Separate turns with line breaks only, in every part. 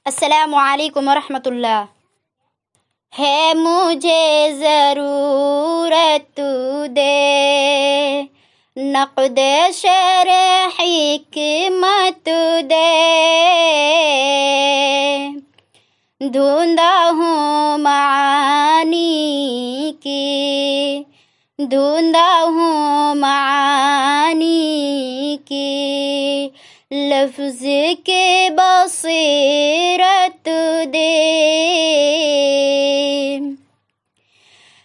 السلام علیکم ورحمۃ اللہ۔ ہے مجھے ضرورت تو دے، نقد شرح حکمت دے، ڈھونڈا ہوں معانی کی، ڈھونڈا ہوں معانی کی، لفظ کے بصیرت دے۔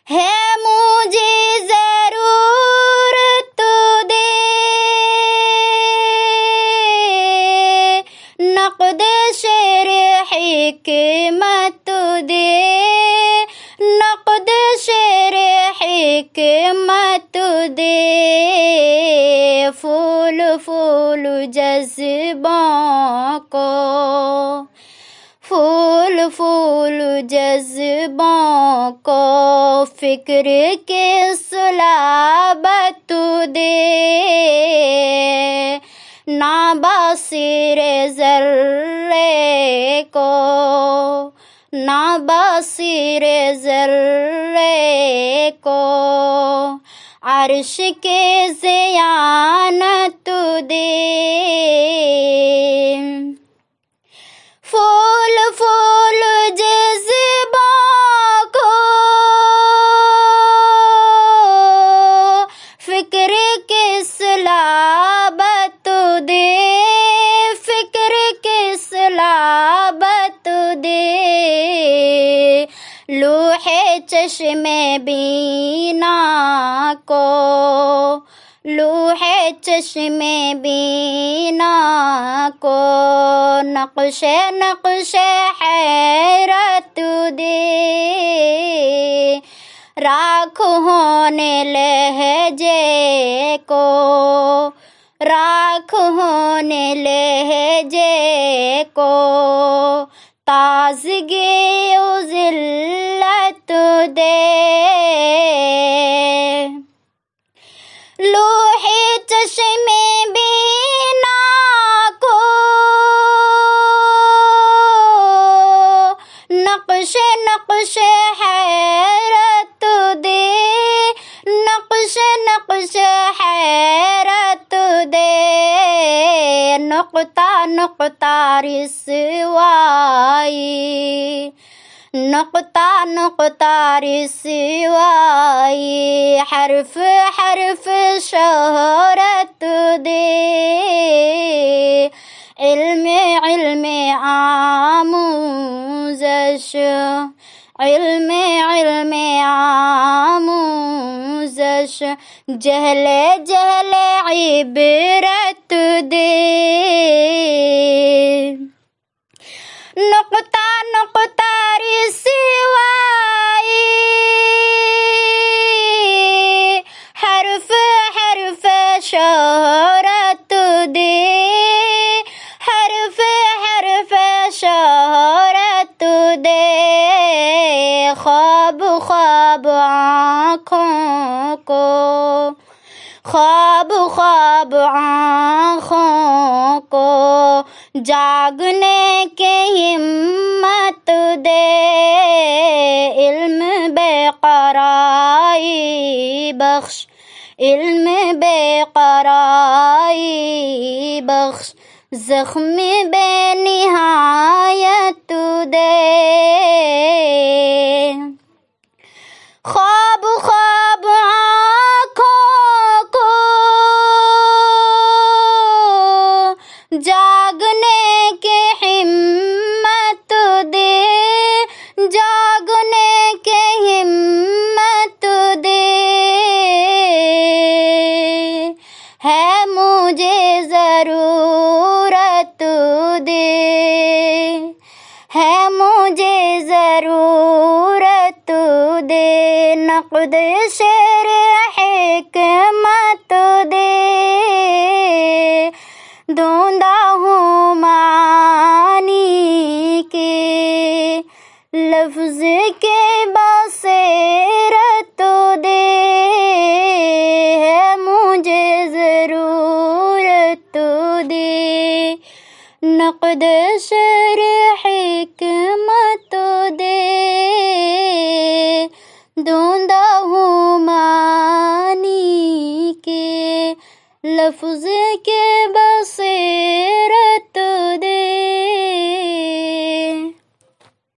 ہے مجھے ضرورت دے، نقد شرح حکمت دے، نقد شرح حکمت دے، پھول پھول جذبوں کو، پھول پھول جذبوں کو، فکر کے صلابت دے، نابصیر ذرے کو، نابصیر ذرے کو، عرش کے زیانت دے، پھول پھول جذبوں کو، فکر کے صلابت دے، فکر کے صلابت دے، لوح چشم بینا کو، لوح چشم بینا کو، نقش نقش حیرت دے، راکھ ہونے لہجے کو، راکھ ہونے لہجے کو، تازگی و ذلت دے، لوح چشم بینا کو، نقش نقش حیرت دے، نقش نقش حیرت دے، نقطہ نقطہ رسوائی، نقطہ نقطہ رسوائی، حرف حرف شہرت دے، علم علم آموزش، علم علم آموزش، جہل جہل عبرت دے، نقطہ نقطہ رسوائی، حرف حرف شہرت دے، حرف حرف شہرت دے، خواب خواب آنکھوں کو، خواب خواب آنکھوں کو، جاگنے کی ہمت دے، علم بے قراری بخش، علم بے قراری بخش، زخم بے نہایت دے، خواب خواب آنکھوں کو، جاگنے کی ہمت دے، جاگنے کی ہمت دے، ہے مجھے ضرورت دے، ہے مجھے ضرورت دے، نقد شرح حکمت دے، ڈھونڈا ہوں معانی کی، لفظ کے بصیرت دے، ہے مجھے ضرورت دے، نقد شرح لفظ کے بس